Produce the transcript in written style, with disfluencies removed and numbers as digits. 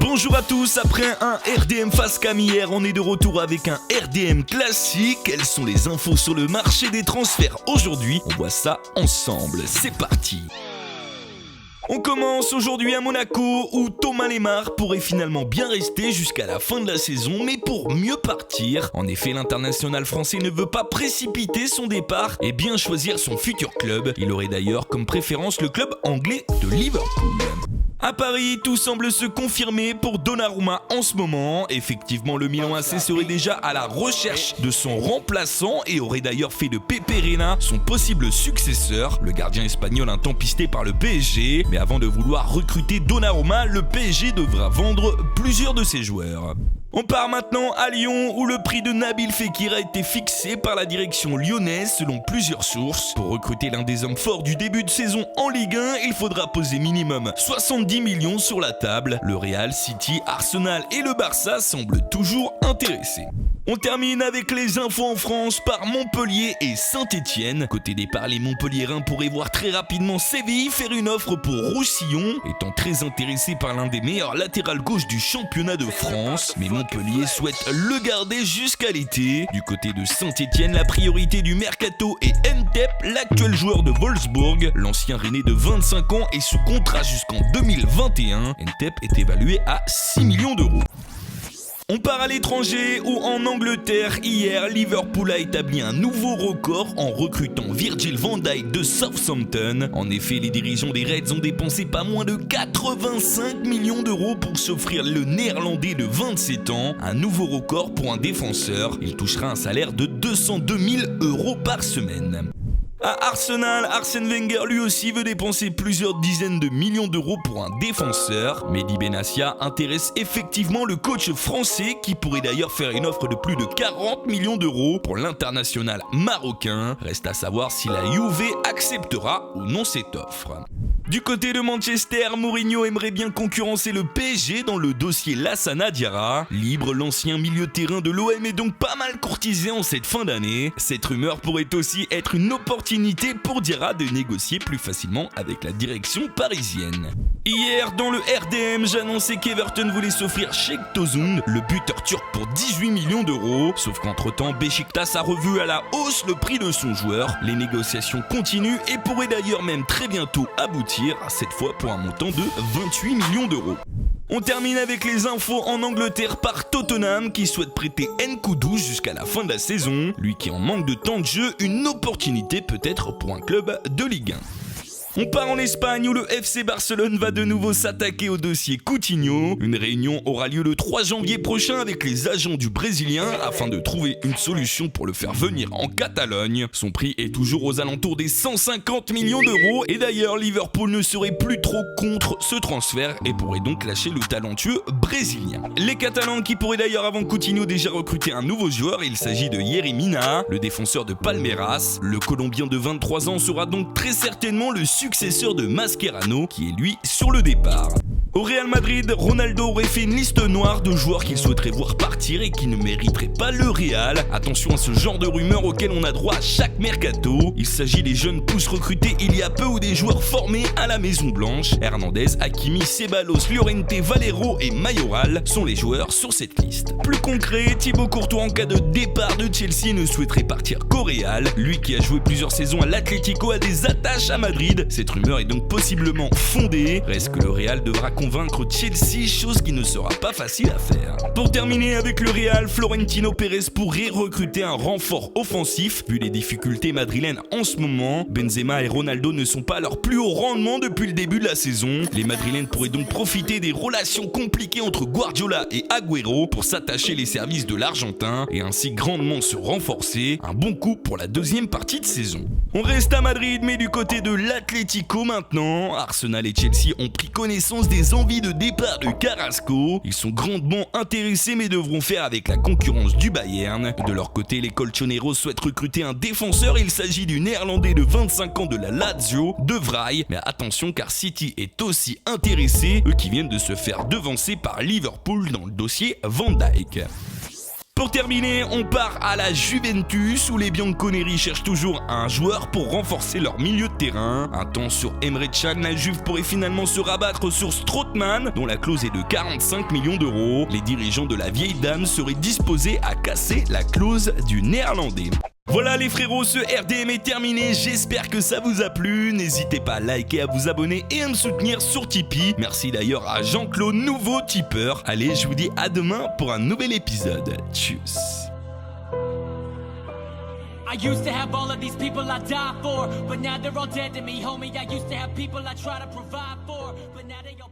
Bonjour à tous, après un RDM face cam hier, on est de retour avec un RDM classique. Quelles sont les infos sur le marché des transferts aujourd'hui? On voit ça ensemble, c'est parti. On commence aujourd'hui à Monaco où Thomas Lemar pourrait finalement bien rester jusqu'à la fin de la saison, mais pour mieux partir. En effet, l'international français ne veut pas précipiter son départ et bien choisir son futur club. Il aurait d'ailleurs comme préférence le club anglais de Liverpool. À Paris, tout semble se confirmer pour Donnarumma en ce moment. Effectivement, le Milan AC serait déjà à la recherche de son remplaçant et aurait d'ailleurs fait de Pepe Reina son possible successeur. Le gardien espagnol un temps pisté par le PSG, mais avant de vouloir recruter Donnarumma, le PSG devra vendre plusieurs de ses joueurs. On part maintenant à Lyon où le prix de Nabil Fekir a été fixé par la direction lyonnaise selon plusieurs sources. Pour recruter l'un des hommes forts du début de saison en Ligue 1, il faudra poser minimum 70 millions sur la table. Le Real, City, Arsenal et le Barça semblent toujours intéressés. On termine avec les infos en France par Montpellier et Saint-Etienne. Côté départ, les Montpelliérains pourraient voir très rapidement Séville faire une offre pour Roussillon, étant très intéressé par l'un des meilleurs latérales gauche du championnat de France. Mais Montpellier souhaite le garder jusqu'à l'été. Du côté de Saint-Etienne, la priorité du mercato est Ntep, l'actuel joueur de Wolfsburg. L'ancien Rennais de 25 ans est sous contrat jusqu'en 2021. Ntep est évalué à 6 millions d'euros. On part à l'étranger où en Angleterre, hier, Liverpool a établi un nouveau record en recrutant Virgil van Dijk de Southampton. En effet, les dirigeants des Reds ont dépensé pas moins de 85 millions d'euros pour s'offrir le néerlandais de 27 ans, un nouveau record pour un défenseur. Il touchera un salaire de 202 000 euros par semaine. À Arsenal, Arsène Wenger lui aussi veut dépenser plusieurs dizaines de millions d'euros pour un défenseur. Mehdi Benassia intéresse effectivement le coach français qui pourrait d'ailleurs faire une offre de plus de 40 millions d'euros pour l'international marocain. Reste à savoir si la Juve acceptera ou non cette offre. Du côté de Manchester, Mourinho aimerait bien concurrencer le PSG dans le dossier Lassana Diarra. Libre, l'ancien milieu de terrain de l'OM est donc pas mal courtisé en cette fin d'année. Cette rumeur pourrait aussi être une opportunité pour Diarra de négocier plus facilement avec la direction parisienne. Hier, dans le RDM, j'annonçais qu'Everton voulait s'offrir Cenk Tosun, le buteur turc pour 18 millions d'euros. Sauf qu'entre-temps, Beşiktaş a revu à la hausse le prix de son joueur. Les négociations continuent et pourraient d'ailleurs même très bientôt aboutir, cette fois pour un montant de 28 millions d'euros. On termine avec les infos en Angleterre par Tottenham qui souhaite prêter Nkoudou jusqu'à la fin de la saison. Lui qui en manque de temps de jeu, une opportunité peut-être pour un club de Ligue 1. On part en Espagne où le FC Barcelone va de nouveau s'attaquer au dossier Coutinho. Une réunion aura lieu le 3 janvier prochain avec les agents du Brésilien afin de trouver une solution pour le faire venir en Catalogne. Son prix est toujours aux alentours des 150 millions d'euros et d'ailleurs Liverpool ne serait plus trop contre ce transfert et pourrait donc lâcher le talentueux Brésilien. Les Catalans qui pourraient d'ailleurs avant Coutinho déjà recruter un nouveau joueur, il s'agit de Yerry Mina, le défenseur de Palmeiras. Le Colombien de 23 ans sera donc très certainement le successeur de Mascherano qui est lui sur le départ. Au Real Madrid, Ronaldo aurait fait une liste noire de joueurs qu'il souhaiterait voir partir et qui ne mériteraient pas le Real. Attention à ce genre de rumeurs auxquelles on a droit à chaque mercato. Il s'agit des jeunes pousses recrutés il y a peu ou des joueurs formés à la Maison Blanche. Hernandez, Hakimi, Ceballos, Llorente, Valero et Mayoral sont les joueurs sur cette liste. Plus concret, Thibaut Courtois en cas de départ de Chelsea ne souhaiterait partir qu'au Real. Lui qui a joué plusieurs saisons à l'Atlético a des attaches à Madrid. Cette rumeur est donc possiblement fondée. Reste que le Real devra convaincre Chelsea, chose qui ne sera pas facile à faire. Pour terminer avec le Real, Florentino Pérez pourrait recruter un renfort offensif. Vu les difficultés madrilènes en ce moment, Benzema et Ronaldo ne sont pas à leur plus haut rendement depuis le début de la saison. Les madrilènes pourraient donc profiter des relations compliquées entre Guardiola et Agüero pour s'attacher les services de l'Argentin et ainsi grandement se renforcer. Un bon coup pour la deuxième partie de saison. On reste à Madrid, mais du côté de l'Atlético maintenant. Arsenal et Chelsea ont pris connaissance des envie de départ de Carrasco. Ils sont grandement intéressés mais devront faire avec la concurrence du Bayern. De leur côté, les Colchoneros souhaitent recruter un défenseur. Il s'agit du néerlandais de 25 ans de la Lazio, De Vrij. Mais attention car City est aussi intéressé, eux qui viennent de se faire devancer par Liverpool dans le dossier Van Dijk. Pour terminer, on part à la Juventus où les Bianconeri cherchent toujours un joueur pour renforcer leur milieu de terrain. Un temps sur Emre Can, la Juve pourrait finalement se rabattre sur Strootman dont la clause est de 45 millions d'euros. Les dirigeants de la vieille dame seraient disposés à casser la clause du néerlandais. Voilà les frérots, ce RDM est terminé, j'espère que ça vous a plu. N'hésitez pas à liker, à vous abonner et à me soutenir sur Tipeee. Merci d'ailleurs à Jean-Claude, nouveau tipeur. Allez, je vous dis à demain pour un nouvel épisode. Tchuss. I used to have all of these people I die for, but now they're all dead to me, homie. I used to have people I try to provide for, but now they all